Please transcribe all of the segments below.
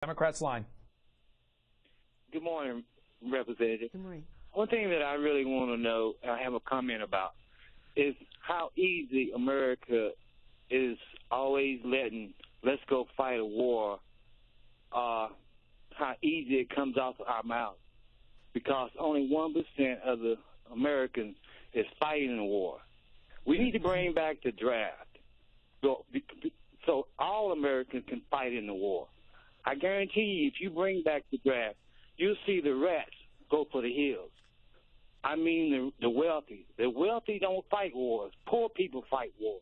Democrats line. Good morning, Representative. Good morning. One thing that I really want to know, I have a comment about, is how easy America is always letting "let's go fight a war," how easy it comes off our mouth, because only 1% of the Americans is fighting the war. We need to bring back the draft so all Americans can fight in the war. I guarantee you, if you bring back the draft, you'll see the rats go for the hills. I mean the wealthy. The wealthy don't fight wars. Poor people fight wars.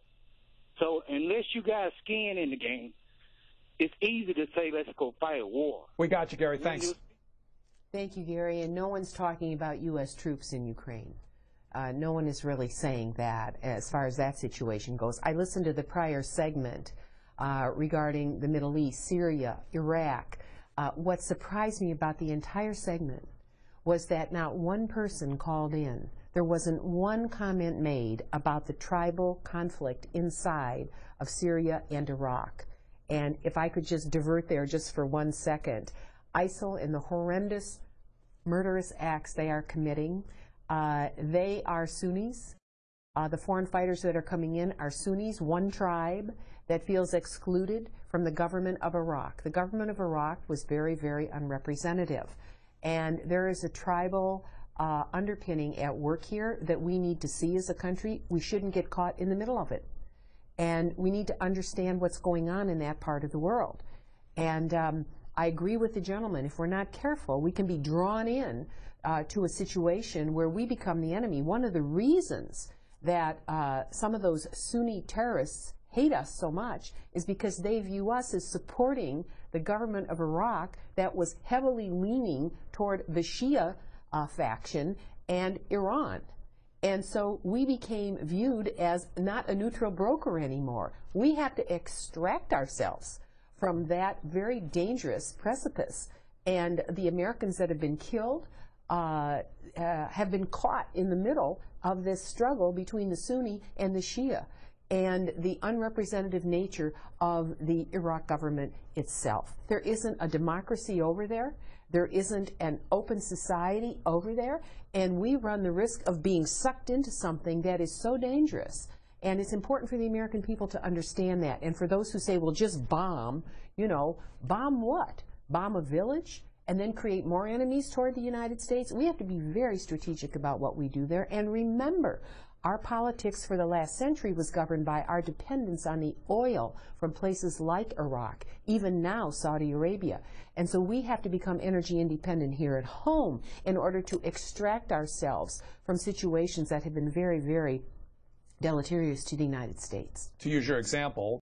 So unless you got skin in the game, it's easy to say, let's go fight a war. We got you, Gary. Thanks. Thank you, Gary. And no one's talking about U.S. troops in Ukraine. No one is really saying that as far as that situation goes. I listened to the prior segment regarding the Middle East, Syria, Iraq. What surprised me about the entire segment was that not one person called in. There wasn't one comment made about the tribal conflict inside of Syria and Iraq. And if I could just divert there just for 1 second, ISIL and the horrendous murderous acts they are committing, they are Sunnis. The foreign fighters that are coming in are Sunnis, one tribe that feels excluded from the government of Iraq. The government of Iraq was very, very unrepresentative. And there is a tribal underpinning at work here that we need to see as a country. We shouldn't get caught in the middle of it. And we need to understand what's going on in that part of the world. And I agree with the gentleman. If we're not careful, we can be drawn in to a situation where we become the enemy. One of the reasons that some of those Sunni terrorists hate us so much is because they view us as supporting the government of Iraq that was heavily leaning toward the Shia faction and Iran. And so we became viewed as not a neutral broker anymore. We have to extract ourselves from that very dangerous precipice. And the Americans that have been killed have been caught in the middle of this struggle between the Sunni and the Shia, and the unrepresentative nature of the Iraq government itself. There isn't a democracy over there. There isn't an open society over there, and we run the risk of being sucked into something that is so dangerous. And it's important for the American people to understand that. And for those who say, well, just bomb, you know, bomb what? Bomb a village? And then create more enemies toward the United States? We have to be very strategic about what we do there. And remember, our politics for the last century was governed by our dependence on the oil from places like Iraq, even now Saudi Arabia. And so we have to become energy independent here at home in order to extract ourselves from situations that have been very, very deleterious to the United States. To use your example,